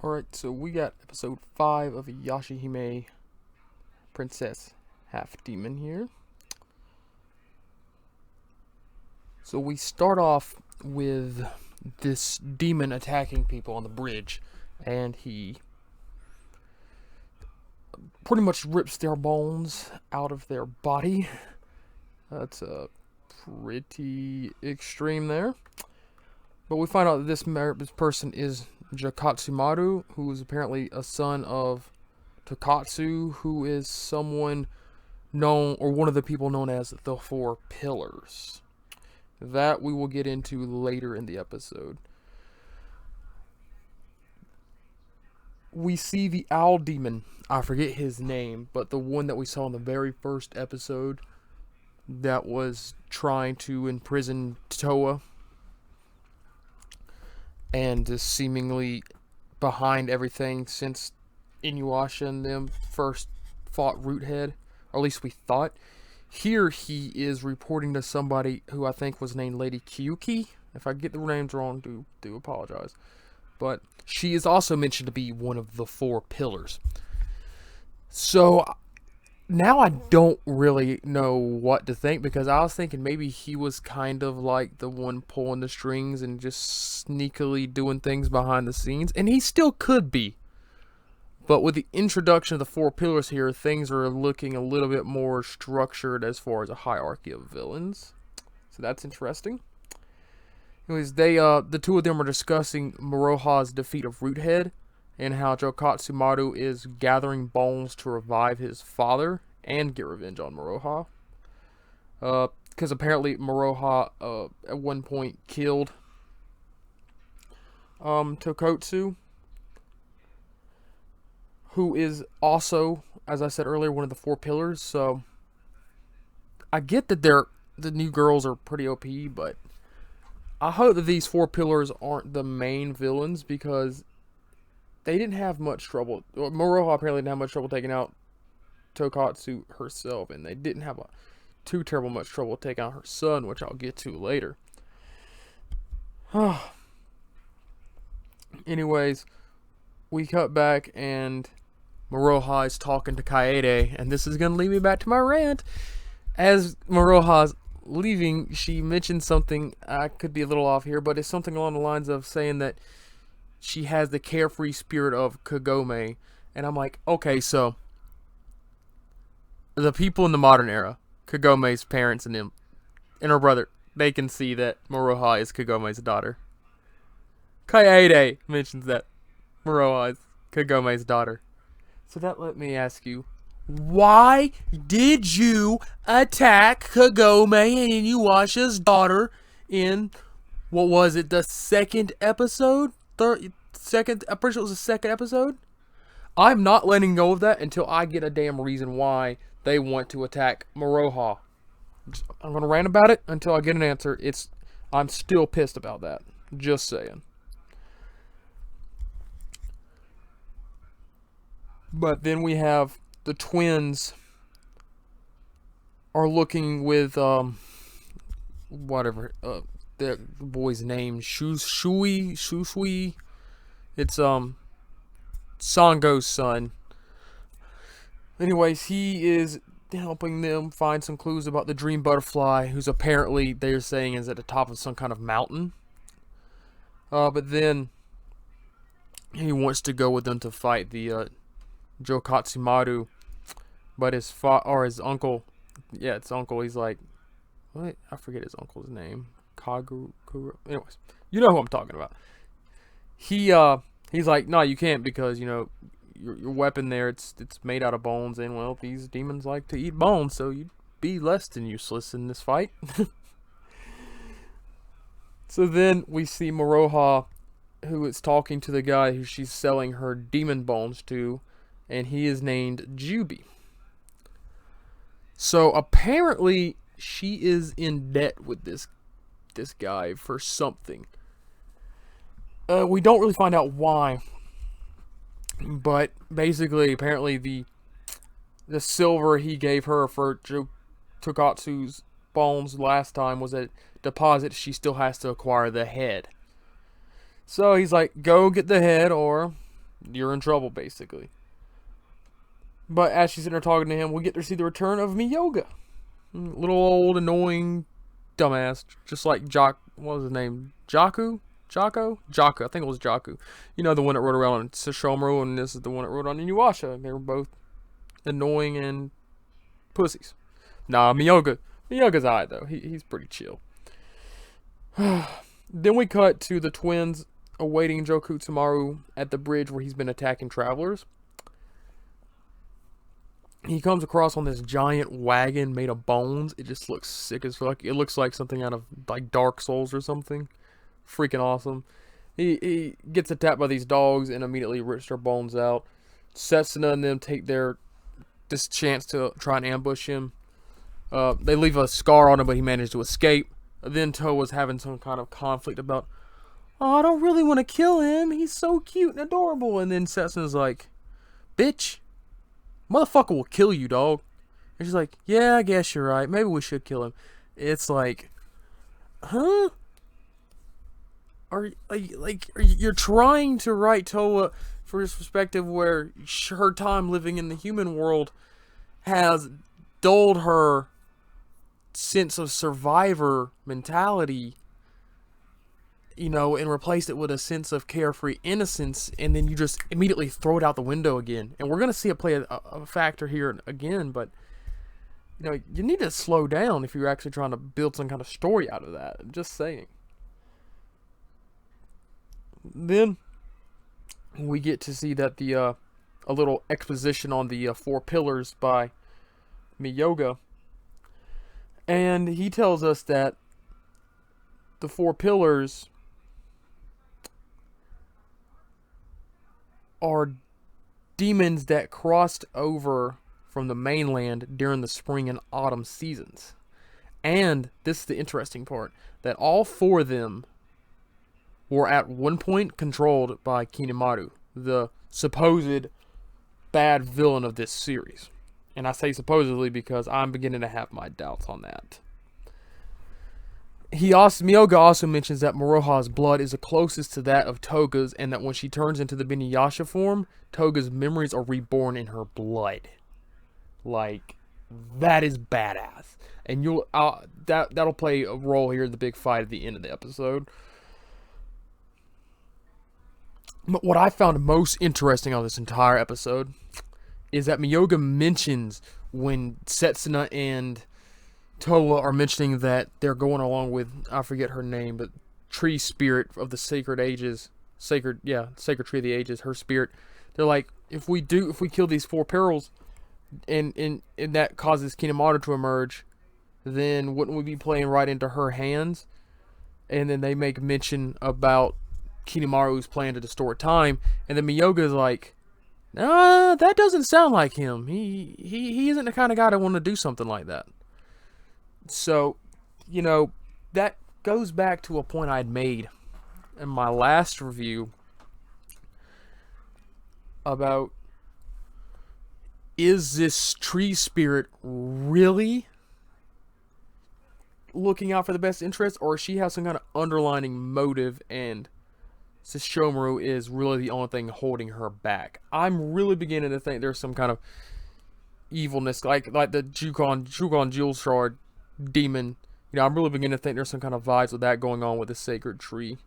Alright, so we got episode 5 of Yashahime Princess Half Demon here. So we start off with this demon attacking people on the bridge, and he pretty much rips their bones out of their body. That's pretty extreme there. But we find out that this person is Kirinmaru, who is apparently a son of Tokatsu, who is someone known, or one of the people known as the Four Pillars. That we will get into later in the episode. We see the owl demon. I forget his name, but the one that we saw in the very first episode that was trying to imprison Toa and is seemingly behind everything since Inuyasha and them first fought Roothead, or at least we thought. Here he is reporting to somebody who I think was named Lady Kyuki. If I get the names wrong, do apologize. But she is also mentioned to be one of the Four Pillars. So now I don't really know what to think, because I was thinking maybe he was kind of like the one pulling the strings and just sneakily doing things behind the scenes, and he still could be. But with the introduction of the Four Pillars here, things are looking a little bit more structured as far as a hierarchy of villains. So that's interesting. Anyways, the two of them are discussing Moroha's defeat of Roothead, and how Kirinmaru is gathering bones to revive his father and get revenge on Moroha. Because apparently Moroha at one point killed Tokotsu, who is also, as I said earlier, one of the Four Pillars. So I get that the new girls are pretty OP, but I hope that these Four Pillars aren't the main villains, because they didn't have much trouble. Moroha apparently didn't have much trouble taking out Tokatsu herself, and they didn't have too terrible much trouble taking out her son, which I'll get to later. Anyways, we cut back, and Moroha is talking to Kaede, and this is going to lead me back to my rant. As Moroha's leaving, she mentioned something, I could be a little off here, but it's something along the lines of saying that she has the carefree spirit of Kagome. And I'm like, okay, so the people in the modern era, Kagome's parents and him, and her brother, they can see that Moroha is Kagome's daughter. Kaede mentions that Moroha is Kagome's daughter. So that let me ask you, why did you attack Kagome and Inuyasha's daughter in, what was it, the second episode? I'm pretty sure it was the second episode. I'm not letting go of that until I get a damn reason why they want to attack Moroha. I'm gonna rant about it until I get an answer. I'm still pissed about that. Just saying. But then we have the twins are looking with whatever the boy's name, Shusui. It's Sango's son. Anyways, he is helping them find some clues about the dream butterfly, who's apparently, they're saying, is at the top of some kind of mountain. But then he wants to go with them to fight the Kirinmaru, but his uncle, it's uncle. He's like, what? I forget his uncle's name. Kaguru. Anyways, you know who I'm talking about. He's like, no, you can't, because your weapon there, it's made out of bones, and well, these demons like to eat bones, so you'd be less than useless in this fight. So then we see Moroha, who is talking to the guy who she's selling her demon bones to, and he is named Juby. So apparently she is in debt with this guy for something. We don't really find out why, but basically, apparently the silver he gave her for Tokatsu's bones last time was a deposit. She still has to acquire the head. So he's like, go get the head, or you're in trouble, basically. But as she's sitting there talking to him, we get to see the return of Miyoga. Little old, annoying dumbass. Just like what was his name? Jaku? Jaku. I think it was Jaku. You know, the one that rode around on Sesshomaru, and this is the one that rode on Inuyasha. They were both annoying and pussies. Nah, Miyoga's alright, though. He's pretty chill. Then we cut to the twins awaiting Jokutsumaru at the bridge where he's been attacking travelers. He comes across on this giant wagon made of bones. It just looks sick as fuck. It looks like something out of like Dark Souls or something. Freaking awesome. He gets attacked by these dogs and immediately rips their bones out. Setsuna and them take this chance to try and ambush him. They leave a scar on him, but he managed to escape. Then Towa's having some kind of conflict about, oh, I don't really want to kill him. He's so cute and adorable. And then Setsuna's like, bitch, motherfucker will kill you, dog. And she's like, yeah, I guess you're right. Maybe we should kill him. It's like, huh? You're trying to write Towa for his perspective where her time living in the human world has dulled her sense of survivor mentality, you know, and replaced it with a sense of carefree innocence, and then you just immediately throw it out the window again. And we're going to see it play a factor here again, but, you know, you need to slow down if you're actually trying to build some kind of story out of that. I'm just saying. Then we get to see that a little exposition on the 4 pillars by Miyoga. And he tells us that the 4 pillars are demons that crossed over from the mainland during the spring and autumn seasons. And this is the interesting part, that all 4 of them were at one point controlled by Kirinmaru, the supposed bad villain of this series. And I say supposedly because I'm beginning to have my doubts on that. Miyoga also mentions that Moroha's blood is the closest to that of Toga's, and that when she turns into the Beniyasha form, Toga's memories are reborn in her blood. Like, that is badass. And that'll play a role here in the big fight at the end of the episode. But what I found most interesting on this entire episode is that Miyoga mentions when Setsuna and Towa are mentioning that they're going along with, I forget her name, but tree spirit of the sacred ages, sacred tree of the ages, her spirit. They're like, if we kill these 4 perils, and that causes Kirinmaru to emerge, then wouldn't we be playing right into her hands? And then they make mention about Kirinmaru's plan to distort time, and then Miyoga is like, that doesn't sound like him. He isn't the kind of guy that want to do something like that. So, you know, that goes back to a point I'd made in my last review about, is this tree spirit really looking out for the best interest, or she has some kind of underlining motive and Sesshomaru is really the only thing holding her back? I'm really beginning to think there's some kind of evilness, like the Jugon Jewel Shard demon. You know, I'm really beginning to think there's some kind of vibes with that going on with the sacred tree.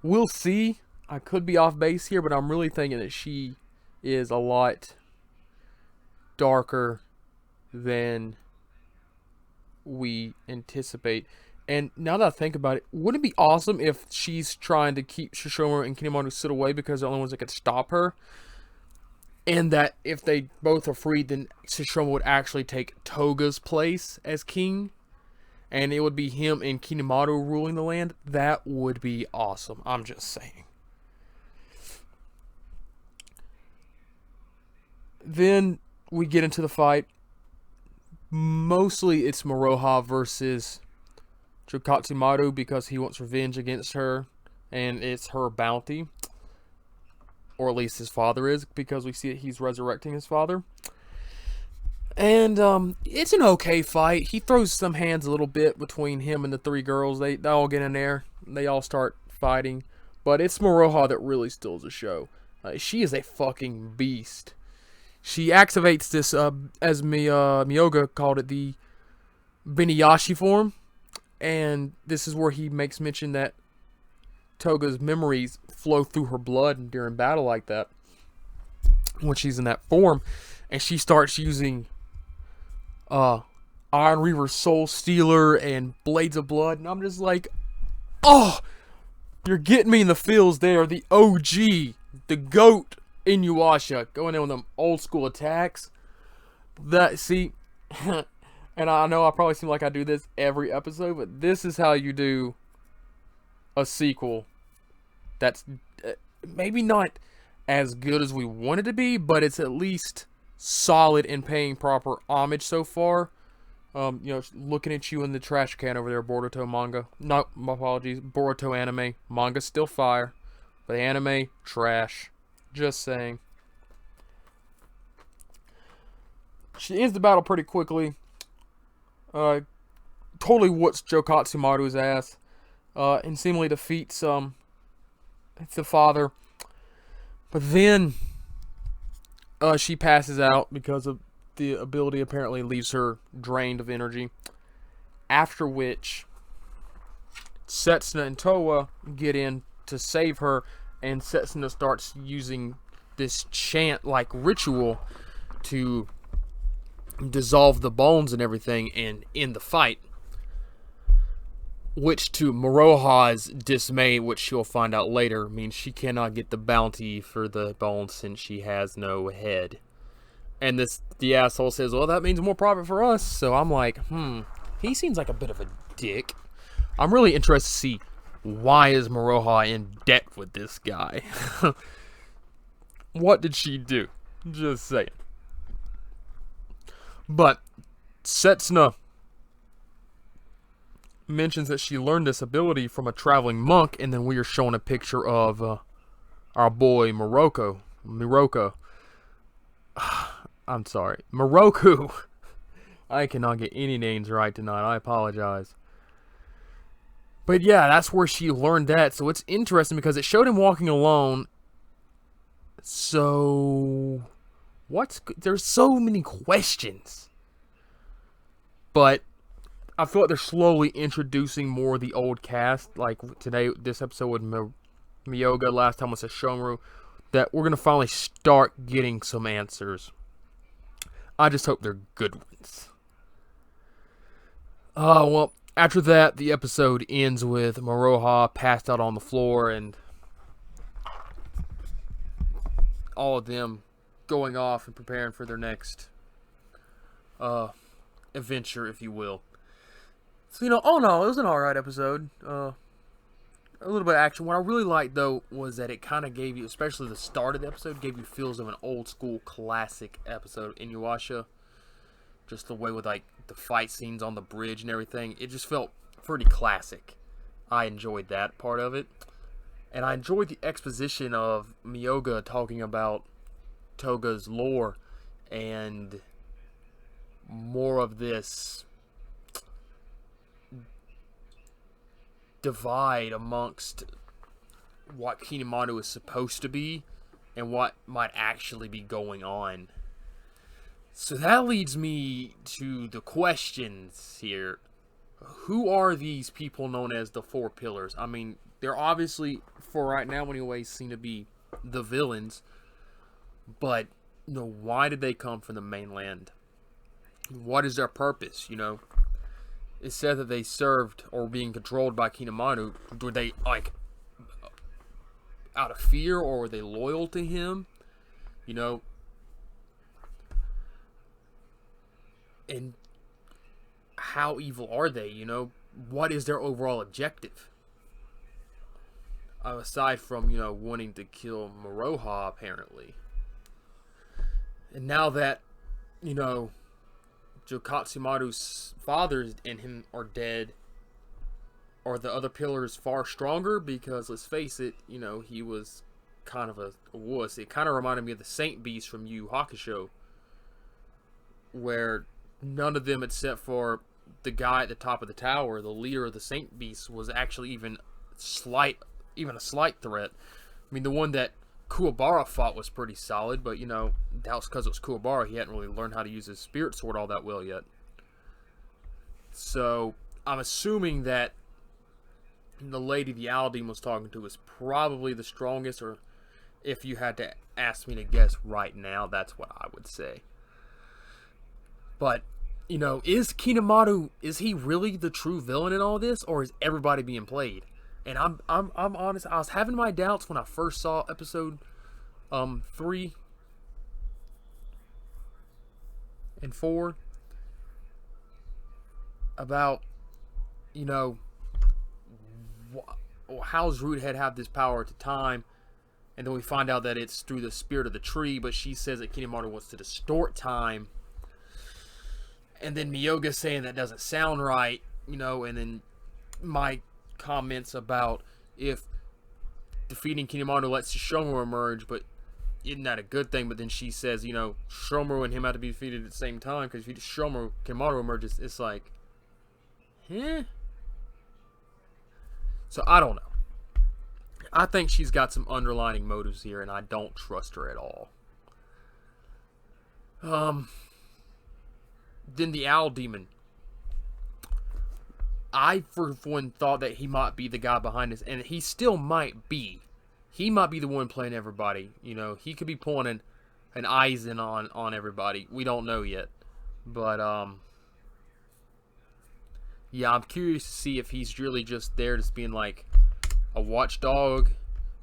We'll see. I could be off base here, but I'm really thinking that she is a lot darker than we anticipate. And now that I think about it, wouldn't it be awesome if she's trying to keep Sesshomaru and Kirinmaru sit away because they're the only ones that could stop her? And that if they both are freed, then Sesshomaru would actually take Toga's place as king. And it would be him and Kirinmaru ruling the land. That would be awesome. I'm just saying. Then we get into the fight. Mostly it's Moroha versus Jokutsumaru because he wants revenge against her, and it's her bounty, or at least his father is, because we see that he's resurrecting his father. And it's an okay fight. He throws some hands a little bit between him and the 3 girls. They all get in there. They all start fighting, but it's Moroha that really steals the show. She is a fucking beast. She activates this, as Miyoga called it, the Beniyashi form. And this is where he makes mention that Toga's memories flow through her blood during battle like that. When she's in that form. And she starts using Iron Reaver Soul Stealer and Blades of Blood. And I'm just like, oh, you're getting me in the feels there. The OG, the GOAT Inuyasha, going in with them old school attacks. That, see, and I know I probably seem like I do this every episode, but this is how you do a sequel that's maybe not as good as we want it to be, but it's at least solid and paying proper homage so far. Looking at you in the trash can over there, Boruto manga. No, my apologies. Boruto anime. Manga's still fire, but anime, trash. Just saying. She ends the battle pretty quickly. Totally whoops Jokatsu Maru's ass. And seemingly defeats the father. But then she passes out because of the ability apparently leaves her drained of energy. After which Setsuna and Towa get in to save her, and Setsuna starts using this chant-like ritual to dissolve the bones and everything and end the fight. Which, to Moroha's dismay, which she'll find out later, means she cannot get the bounty for the bones since she has no head. And the asshole says, well, that means more profit for us. So I'm like, he seems like a bit of a dick. I'm really interested to see, why is Moroha in debt with this guy? What did she do? Just saying. But Setsuna mentions that she learned this ability from a traveling monk, and then we are shown a picture of our boy Miroku. I'm sorry, Miroku. I cannot get any names right tonight. I apologize. But yeah, that's where she learned that. So it's interesting because it showed him walking alone. So there's so many questions. But I feel like they're slowly introducing more of the old cast. Like today, this episode with Miyoga, last time was Sesshomaru. That we're going to finally start getting some answers. I just hope they're good ones. Well, after that, the episode ends with Moroha passed out on the floor and all of them going off and preparing for their next adventure, if you will. So, all in all, it was an alright episode. A little bit of action. What I really liked, though, was that it kind of gave you, especially the start of the episode, gave you feels of an old school classic episode of Inuyasha. Just the way with, like, the fight scenes on the bridge and everything. It just felt pretty classic. I enjoyed that part of it. And I enjoyed the exposition of Miyoga talking about Toga's lore and more of this divide amongst what Kirinmaru is supposed to be and what might actually be going on. So that leads me to the questions here. Who are these people known as the Four Pillars? I mean, they're obviously, for right now anyway, seem to be the villains. But, why did they come from the mainland? What is their purpose, It said that they served or were being controlled by Kirinmaru. Were they, out of fear, or were they loyal to him? And how evil are they, What is their overall objective? Aside from, wanting to kill Moroha, apparently. And now that, Jokatsumaru's father and him are dead, are the other pillars far stronger? Because, let's face it, he was kind of a wuss. It kind of reminded me of the Saint Beast from Yu Hakusho, where none of them except for the guy at the top of the tower, the leader of the Saint Beast, was actually even a slight threat. I mean, the one that Kuwabara fought was pretty solid, but, you know, that was because it was Kuwabara. He hadn't really learned how to use his spirit sword all that well yet. So, I'm assuming that the lady the Owl Demon was talking to is probably the strongest, or if you had to ask me to guess right now, that's what I would say. But, you know, is Kirinmaru, is he really the true villain in all this, or is everybody being played? And I'm honest, I was having my doubts when I first saw episode 3 and 4 about, you know, how's Roothead have this power at the time, and then we find out that it's through the spirit of the tree, but she says that Kirinmaru wants to distort time, and then Miyoga saying that doesn't sound right, you know, and then my comments about if defeating Kirinmaru lets Sesshomaru emerge, but isn't that a good thing? But then she says, you know, Sesshomaru and him have to be defeated at the same time, because if Kirinmaru emerges, it's like, So I don't know. I think she's got some underlining motives here, and I don't trust her at all. Then the Owl Demon. I, for one, thought that he might be the guy behind this, and he still might be. He might be the one playing everybody. You know, he could be pulling an Eisen on everybody. We don't know yet. But, yeah, I'm curious to see if he's really just there just being like a watchdog,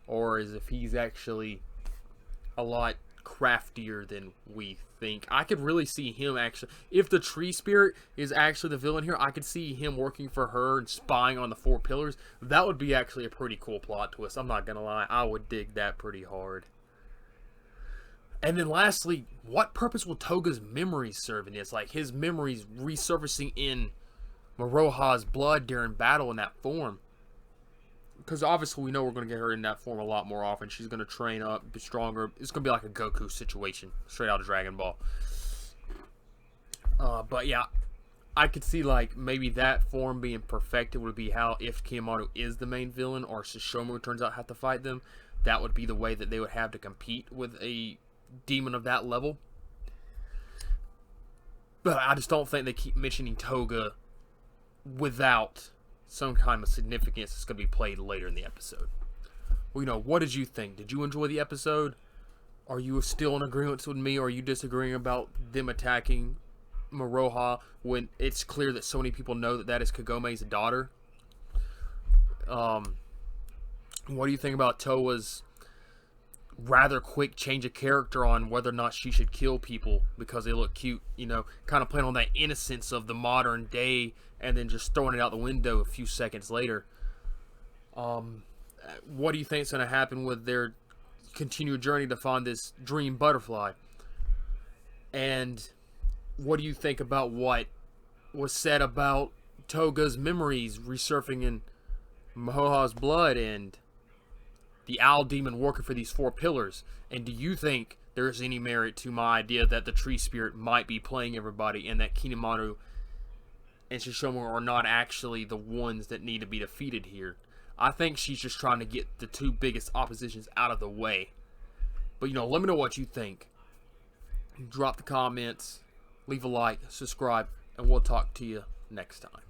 or is if he's actually a lot craftier than we think. I could really see him actually, if the tree spirit is actually the villain here, I could see him working for her and spying on the 4 pillars. That would be actually a pretty cool plot twist. I'm not gonna lie, I would dig that pretty hard. And then lastly, what purpose will Toga's memories serve in this? Like his memories resurfacing in Maroha's blood during battle in that form. Because obviously we know we're going to get her in that form a lot more often. She's going to train up, be stronger. It's going to be like a Goku situation, straight out of Dragon Ball. But yeah, I could see like maybe that form being perfected would be how, if Kirinmaru is the main villain or Sesshomaru turns out to have to fight them, that would be the way that they would have to compete with a demon of that level. But I just don't think they keep mentioning Toga without some kind of significance that's going to be played later in the episode. Well, you know, what did you think? Did you enjoy the episode? Are you still in agreement with me, or are you disagreeing about them attacking Maroha when it's clear that so many people know that that is Kagome's daughter? What do you think about Towa's rather quick change of character on whether or not she should kill people because they look cute, you know, kind of playing on that innocence of the modern day and then just throwing it out the window a few seconds later? What do you think is going to happen with their continued journey to find this dream butterfly? And what do you think about what was said about Toga's memories resurfacing in Maroha's blood and the Owl Demon working for these 4 pillars? And do you think there's any merit to my idea that the tree spirit might be playing everybody and that Kirinmaru and Sesshomaru are not actually the ones that need to be defeated here? I think she's just trying to get the 2 biggest oppositions out of the way. But, you know, let me know what you think. Drop the comments, leave a like, subscribe, and we'll talk to you next time.